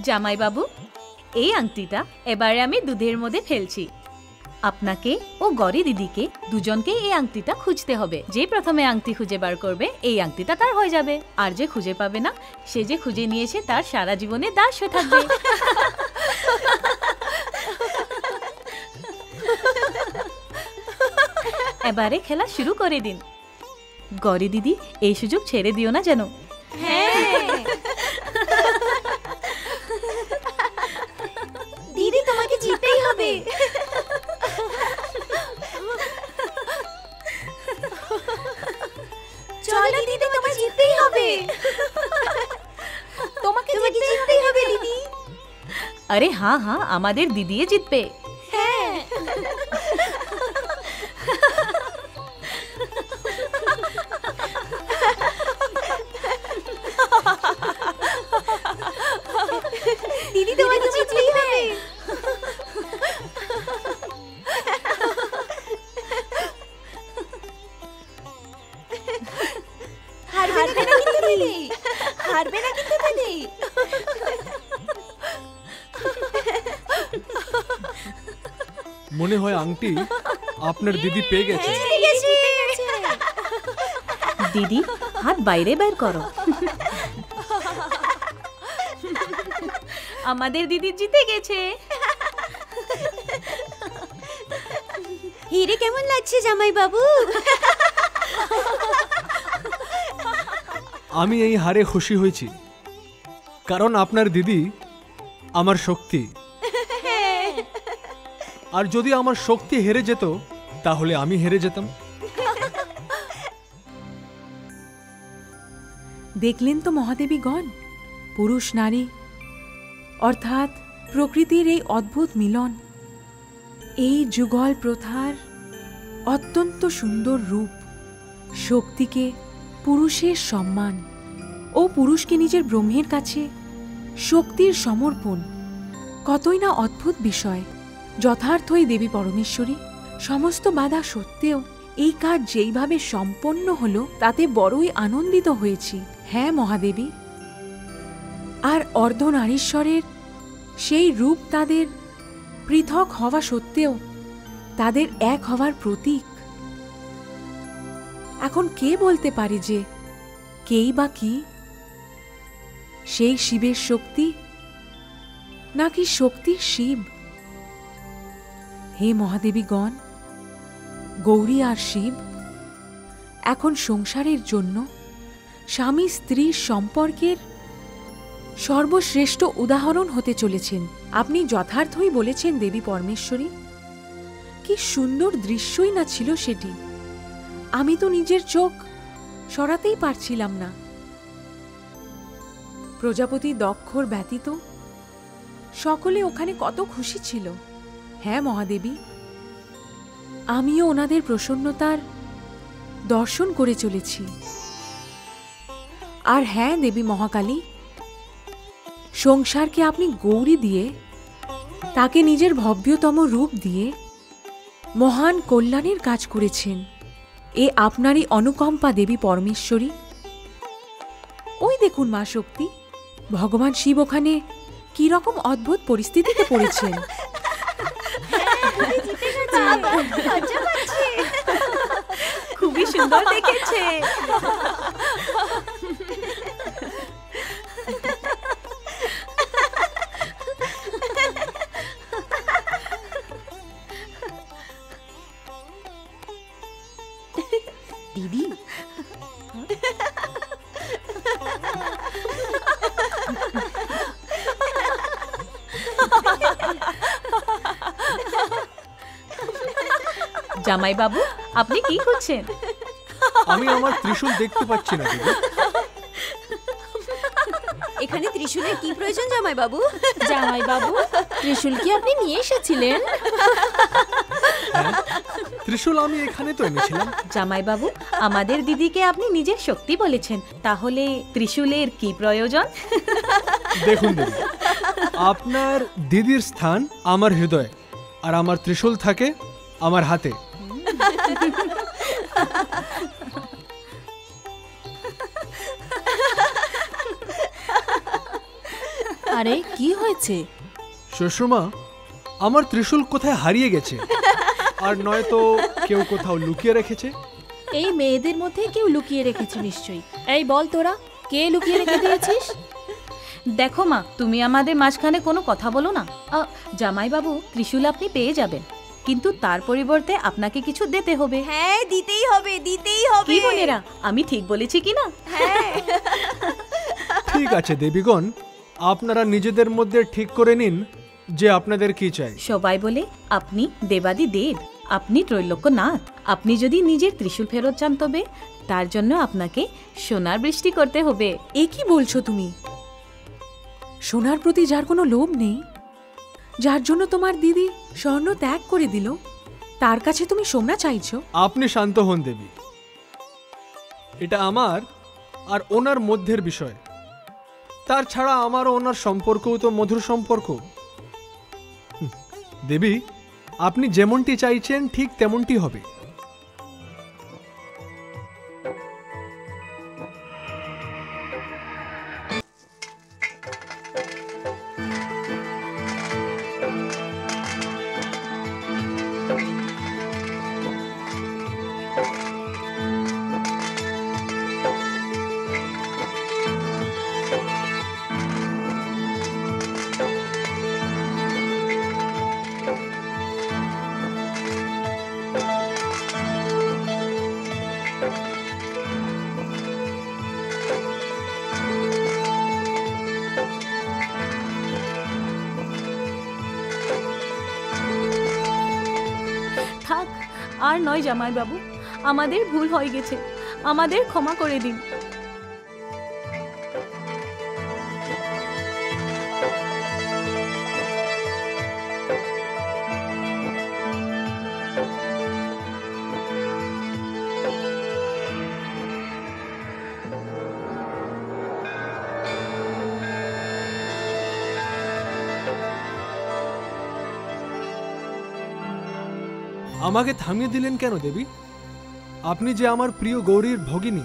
জামাই বাবু, এই আংটিটা এবারে আমি দুধের মধ্যে ফেলছি। আপনাকে ও গরি দিদিকে দুজনকে এই আংটিটা খুঁজতে হবে। যে প্রথমে আংটি খুঁজে বার করবে এই আংটিটা তার হয়ে যাবে, আর যে খুঁজে পাবে না সে যে খুঁজে নিয়েছে তার সারা জীবনে দাস হয়ে থাকবে। এবারে খেলা শুরু করে দিন। গরি দিদি, এই সুযোগ ছেড়ে দিও না যেন। হ্যাঁ দিদি, তোমাকে জিততেই হবে। চলো দিদি, তোমাকে জিততেই হবে। তোমাকে জিততেই হবে দিদি। আরে হ্যাঁ হ্যাঁ, আমাদের দিদিয়ে জিতবে। হ্যাঁ দিদি, তোমাকে জিততেই হবে। হারবে না কিন্তু দিদি, হারবে না কিন্তু দিদি। মনে হয় আংটি আপনার দিদি পেয়ে গেছে। দিদি, হাত বাইরে বের করো। আমাদের দিদি জিতে গেছে। হিরে, কেমন লাগছে জামাই বাবু? আমি এই হারে খুশি হয়েছি, কারণ আপনার দিদি আমার শক্তি। আর যদি আমার শক্তি হেরে যেত তাহলে আমি হেরে যেতাম। দেখলেন তো মহাদেবীগণ, পুরুষ নারী অর্থাৎ প্রকৃতির এই অদ্ভুত মিলন, এই যুগল প্রথার অত্যন্ত সুন্দর রূপ, শক্তিকে পুরুষের সম্মান ও পুরুষকে নিজের ব্রহ্মের কাছে শক্তির সমর্পণ, কতই না অদ্ভুত বিষয়। যথার্থই দেবী পরমেশ্বরী, সমস্ত বাধা সত্ত্বেও এই কাজ যেইভাবে সম্পন্ন হলো তাতে বড়ই আনন্দিত হয়েছি। হ্যাঁ মহাদেবী, আর অর্ধনারীশ্বরের সেই রূপ তাদের পৃথক হওয়া সত্ত্বেও তাদের এক হওয়ার প্রতীক। এখন কে বলতে পারে যে কেই বা কি? সেই শিবের শক্তি নাকি শক্তির শিব? হে মহাদেবীগণ, গৌরী আর শিব এখন সংসারের জন্য স্বামী স্ত্রীর সম্পর্কের সর্বশ্রেষ্ঠ উদাহরণ হতে চলেছেন। আপনি যথার্থই বলেছেন দেবী পরমেশ্বরী। কি সুন্দর দৃশ্যই না ছিল সেটি, আমি তো নিজের চোখ সরাতেই পারছিলাম না। প্রজাপতি দক্ষর ব্যতীত সকলে ওখানে কত খুশি ছিল। হ্যাঁ মহাদেবী, আমিও ওনাদের প্রসন্নতার দর্শন করে চলেছি। আর হ্যাঁ দেবী মহাকালী, সংসারকে আপনি গৌরী দিয়ে, তাকে নিজের ভব্যতম রূপ দিয়ে মহান কল্যাণের কাজ করেছেন। এ আপনারই অনুকম্পা দেবী পরমেশ্বরী। ওই দেখুন মা শক্তি, ভগবান শিব ওখানে কি রকম অদ্ভুত পরিস্থিতিতে পড়েছেন। খুবই সুন্দর দেখেছে। দিদি, জামাই বাবু, আপনি কি করছেন? আমি আমার ত্রিশূল দেখতে পাচ্ছি না দিদি। এখানে ত্রিশূলের কি প্রয়োজন জামাই বাবু? জামাই বাবু, ত্রিশূল কি আপনি নিয়ে এসেছিলেন? হ্যাঁ, ত্রিশূল আমি এখানে তো এনেছিলাম। জামাই বাবু, আমাদের দিদিকে আপনি নিজের শক্তি বলেছেন, তাহলে ত্রিশূলের কি প্রয়োজন? দেখুন দিদি, আপনার দিদির স্থান আমার হৃদয়ে, আর আমার ত্রিশূল থাকে আমার হাতে। আরে কি হয়েছে? শ্বশুরমা, আমার ত্রিশূল কোথায় হারিয়ে গেছে, আর নয়তো কেউ কোথাও লুকিয়ে রেখেছে। এই মেয়েদের মধ্যে কেউ লুকিয়ে রেখেছে নিশ্চয়ই। এই বল তোরা, কে লুকিয়ে রেখে দিয়েছিস? দেখো মা, তুমি আমাদের মাঝখানে কোনো কথা বলো না। জামাইবাবু, ত্রিশূল আপনি পেয়ে যাবেন, কিন্তু তার পরিবর্তে আপনাকে কিছু দিতে হবে। হ্যাঁ, দিতেই হবে, দিতেই হবে। কি বোনেরা, আমি ঠিক বলেছি কি না? হ্যাঁ। ঠিক আছে দেবীগণ, আপনারা নিজেদের মধ্যে ঠিক করে নিন যে আপনাদের কি চাই। সবাই বলে আপনি দেবাদি দেব, আপনি ত্রৈলোক্যনাথ। আপনি যদি নিজের ত্রিশূল ফেরত চান তবে তার জন্য আপনাকে সোনার বৃষ্টি করতে হবে। এ কি বলছো তুমি? সোনার প্রতি যার কোনো লোভ নেই, যার জন্য তোমার দিদি স্বর্ণ ত্যাগ করে দিল, তার কাছে তুমি সোনা চাইছো? আপনি শান্ত হন দেবী, এটা আমার আর ওনার মধ্যের বিষয়। তার ছাড়া আমার ও ওনার সম্পর্কও তো মধুর সম্পর্ক। দেবী, আপনি যেমনটি চাইছেন ঠিক তেমনটি হবে। থাক, আর নয় জামাইবাবু, আমাদের ভুল হয়ে গেছে, আমাদের ক্ষমা করে দিন। আমাকে থামিয়ে দিলেন কেন দেবী? আপনি যে আমার প্রিয় গৌরীর ভগিনী,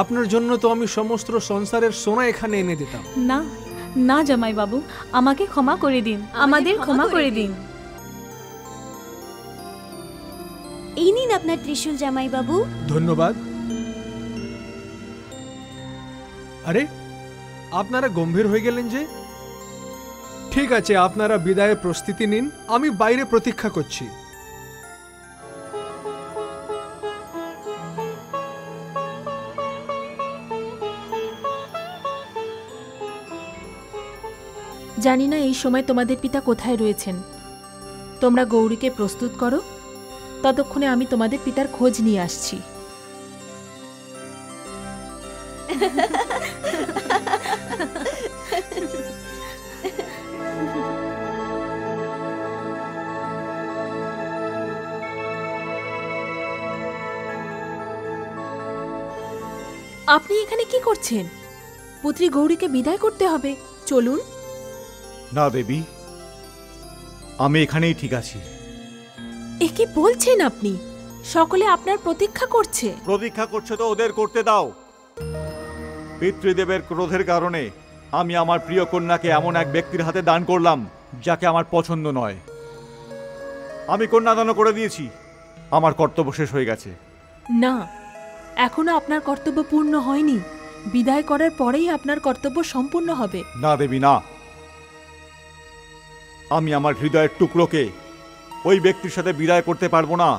আপনার জন্য তো আমি সমস্ত সংসারের সোনা এখানে এনে দিতাম। না না জামাইবাবু, আমাকে ক্ষমা করে দিন, আমাদের ক্ষমা করে দিন। এই নিন আপনার ত্রিশূল জামাইবাবু। ধন্যবাদ। আরে, আপনারা গম্ভীর হয়ে গেলেন যে? ঠিক আছে, আপনারা বিদায়ের প্রস্তুতি নিন, আমি বাইরে প্রতীক্ষা করছি। জানি না এই সময় তোমাদের পিতা কোথায় রয়েছেন। তোমরা গৌরীকে প্রস্তুত করো, ততক্ষণে আমি তোমাদের পিতার খোঁজ নিয়ে আসছি। আপনি এখানে কি করছেন? পুত্রী গৌরীকে বিদায় করতে হবে, চলুন। না দেবী, আমি এখানেই ঠিক আছি। এ কি বলছেন আপনি? সকলে আপনার প্রতীক্ষা করছে। প্রতীক্ষা করছে তো ওদের করতে দাও। পিতৃদেবের ক্রোধের কারণে আমি আমার প্রিয় কন্যাকে এমন এক ব্যক্তির হাতে দান করলাম যাকে আমার পছন্দ নয়। আমি কন্যাদান করে দিয়েছি, আমার কর্তব্য শেষ হয়ে গেছে। না, এখনো আপনার কর্তব্য পূর্ণ হয়নি। বিদায় করার পরেই আপনার কর্তব্য সম্পূর্ণ হবে। না দেবী, না। আমি আমার হৃদয়ের টুকরোকে ওই ব্যক্তির সাথে বিদায় করতে পারবো না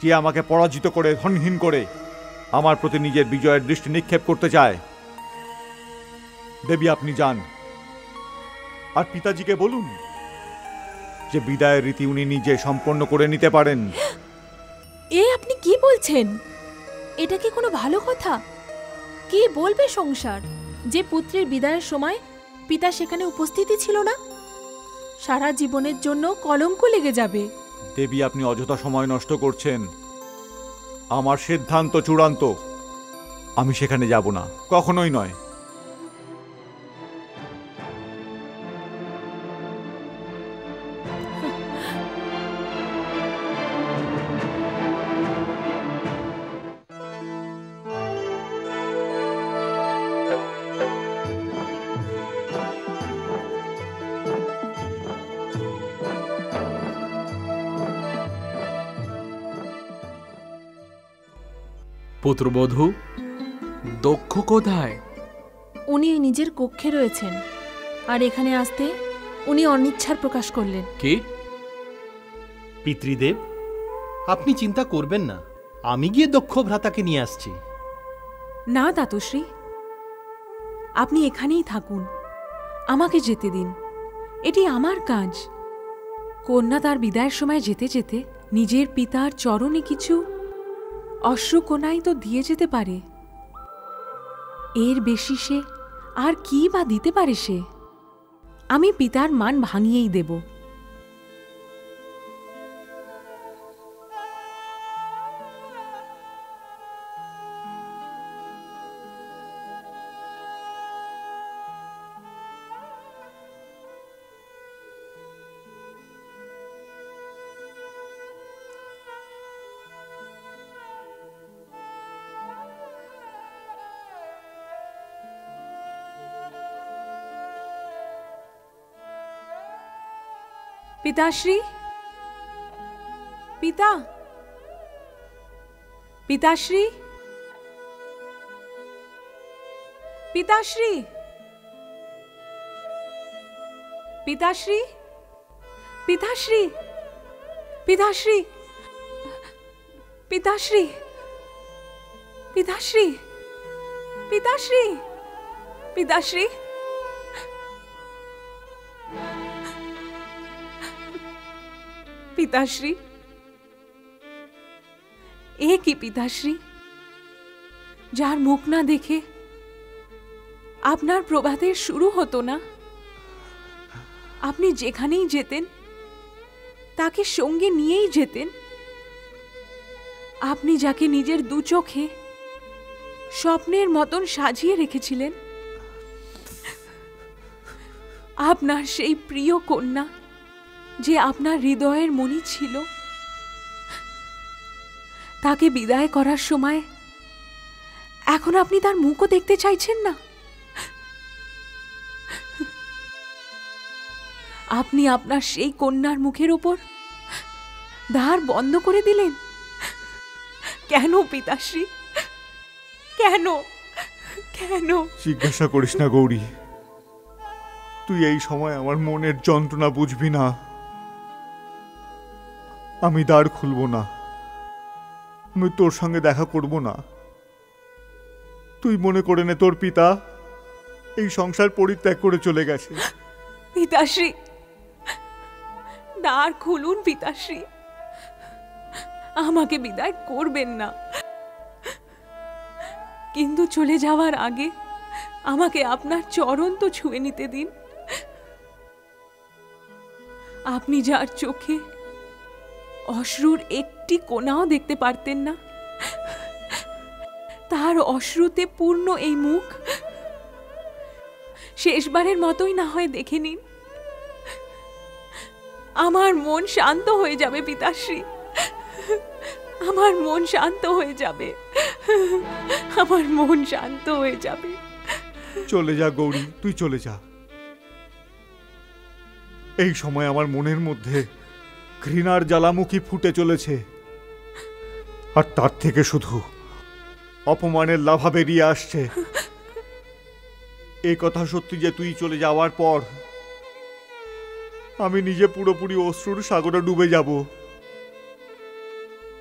যে আমাকে পরাজিত করে, ধনহীন করে আমার প্রতি নিজের বিজয়ের দৃষ্টি নিক্ষেপ করতে চায়। দেবী, আপনি যান, আর পিতাজিকে বলুন যে বিদায়ের রীতি উনি নিজে সম্পন্ন করে নিতে পারেন। এ আপনি কি বলছেন? এটা কি কোনো ভালো কথা? কি বলবে সংসার যে পুত্রের বিদায়ের সময় পিতা সেখানে উপস্থিতি ছিল না? সারা জীবনের জন্য কলঙ্ক লেগে যাবে। দেবী, আপনি অযথা সময় নষ্ট করছেন। আমার সিদ্ধান্ত চূড়ান্ত, আমি সেখানে যাব না, কখনোই নয়। পুত্রবধূ দক্ষ কোথায়? উনি নিজের কক্ষে রয়েছেন, আর এখানে আসতে উনি অনিচ্ছার প্রকাশ করলেন। কি? পিতৃদেব, আপনি চিন্তা করবেন না, আমি গিয়ে দক্ষ ভ্রাতাকে নিয়ে আসছি। না দাতশ্রী, আপনি এখানেই থাকুন, আমাকে যেতে দিন, এটি আমার কাজ। কন্যা তার বিদায়ের সময় যেতে যেতে নিজের পিতার চরণে কিছু অশ্রুকণাই তো দিয়ে যেতে পারে। এর বেশি সে আর কি বা দিতে পারে সে? আমি পিতার মান ভাঙিয়েই দেব। পিতাশ্রী, পিতা, পিতাশ্রী, পিতাশ্রী, পিতাশ্রী, পিতাশ্রী, পিতাশ্রী, পিতাশ্রী, পিতাশ্রী, পিতাশ্রী, পিতাশ্রী, পিতাশ্রী, এ কি পিতাশ্রী, যার মুখ না দেখে আপনার প্রভাতের শুরু হতো না? আপনি যেখানেই যেতেন তাকে সঙ্গে নিয়েই যেতেন। আপনি যাকে নিজের দু চোখে স্বপ্নের মতন সাজিয়ে রেখেছিলেন, আপনার সেই প্রিয় কন্যা যে আপনার হৃদয়ের মণি ছিল, তাকে বিদায় করার সময় এখন আপনি তার মুখও দেখতে চাইছেন না। আপনি আপনার সেই কন্যার মুখের ওপর দ্বার বন্ধ করে দিলেন। কেন পিতাশ্রী, কেন? কেন? জিজ্ঞাসা করিস না গৌরী, তুই এই সময় আমার মনের যন্ত্রণা বুঝবি না। আমি দ্বার খুলব না, আমি তোর সঙ্গে দেখা করব না। তুই মনে করে নে তোর পিতা এই সংসার পরিত্যাগ করে চলে গেছে। পিতাশ্রী, দ্বার খুলুন পিতাশ্রী, আমাকে বিদায় করবেন না, কিন্তু চলে যাওয়ার আগে আমাকে আপনার চরণ তো ছুঁয়ে নিতে দিন। আপনি যার চোখে অশ্রুর একটি কোণাও দেখতে পারতেন না, তার অশ্রুতে পূর্ণ এই মুখ শেষবারের মতোই না হয় দেখে নিন। আমার মন শান্ত হয়ে যাবে পিতাশ্রী, আমার মন শান্ত হয়ে যাবে, আমার মন শান্ত হয়ে যাবে। চলে যা গৌরী, তুই চলে যা। এই সময় আমার মনের মধ্যে ঘৃণার জ্বালামুখী ফুটে চলেছে, আর তার থেকে শুধু অপমানের লাভা বেরিয়ে আসছে। এই কথা সত্যি যে তুই চলে যাওয়ার পর আমি নিজে পুরোপুরি অশ্রুর সাগরে ডুবে যাব,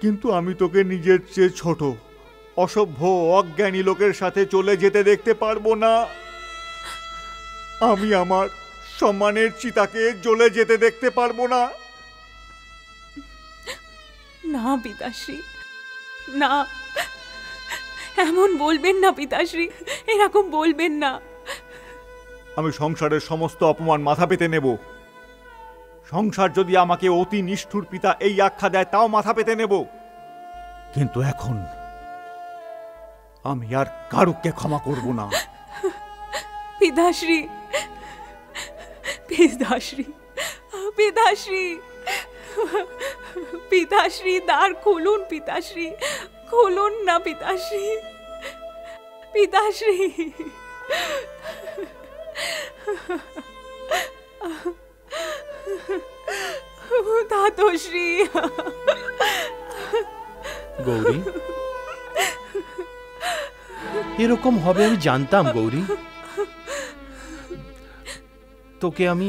কিন্তু আমি তোকে নিজের চেয়ে ছোট অসভ্য অজ্ঞানী লোকের সাথে চলে যেতে দেখতে পারবো না। আমি আমার সম্মানের চিতাকে জ্বলে যেতে দেখতে পারবো না। না পিতাশ্রী, না, এমন বলবেন না পিতাশ্রী, এরকম বলবেন না। আমি সংসারের সমস্ত অপমান মাথা পেতে নেব। সংসার যদি আমাকে অতি নিষ্ঠুর পিতা এই আখ্যা দেয় তাও মাথা পেতে নেব, কিন্তু এখন আমি আর কারুকে ক্ষমা করব না। পিতাশ্রী, পিতাশ্রী, পিতাশ্রী, পিতাশ্রী, দ্বার খুলুন পিতাশ্রী, খুলুন না পিতাশ্রী, পিতাশ্রী। দাতশ্রী। গৌরী, এরকম হবে আমি জানতাম গৌরী। তোকে আমি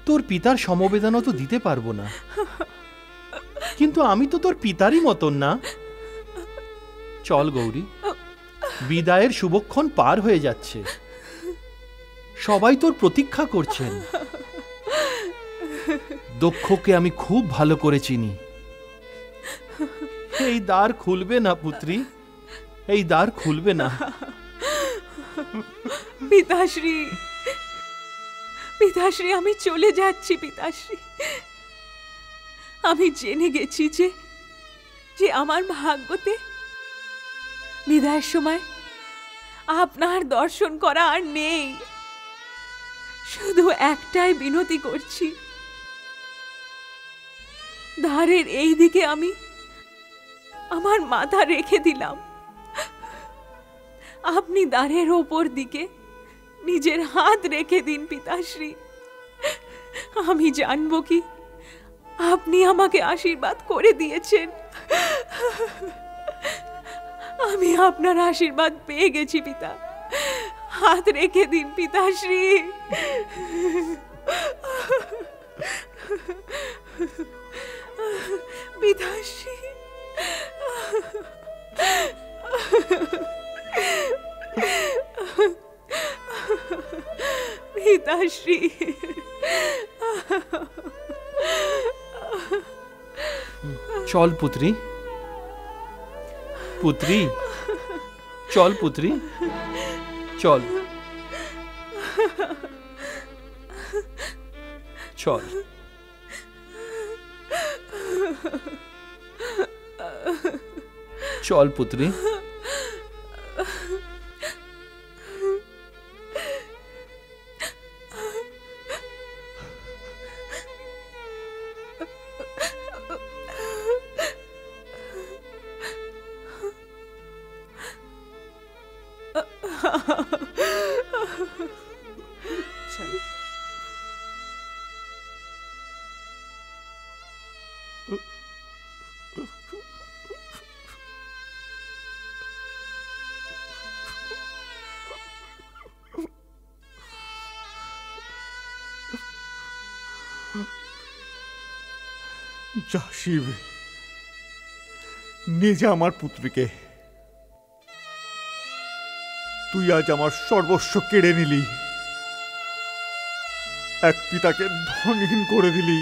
তোর পিতার সমবেদনা তো দিতে পারবো না, কিন্তু আমি তো তোর পিতারই মতন না। চল গৌরী, বিদায়ের শুভক্ষণ পার হয়ে যাচ্ছে, সবাই তোর প্রতীক্ষা করছেন। দক্ষকে আমি খুব ভালো করে চিনি। এই দ্বার খুলবে না পুত্রী, এই দ্বার খুলবে না। পিতাশ্রী, পিতাশ্রী, আমি চলে যাচ্ছি পিতাশ্রী। আমি জেনে গেছি যে আমার ভাগ্যতে বিদায়ের সময় আপনার দর্শন করা আর নেই। শুধু একটাই বিনতি করছি, দ্বারের এই দিকে আমি আমার মাথা রেখে দিলাম, আপনি দ্বারের ওপর দিকে নিজের হাত রেখে দিন পিতাশ্রী। আমি জানবো কি আপনি আমাকে আশীর্বাদ করে দিয়েছেন। আমি আপনার আশীর্বাদ পেয়ে গেছি পিতা, হাত রেখে দিন পিতাশ্রী। পিতাশ্রী, পিতাশ্রী। চল পুত্রী, পুত্রী, চল পুত্রী, চল চল। চল পুত্রী। যা শিব, নিয়ে যা আমার পুত্রীকে। তুই আজ আমার সর্বস্ব কেড়ে নিলি, এক পিতাকে ধনহীন করে দিলি।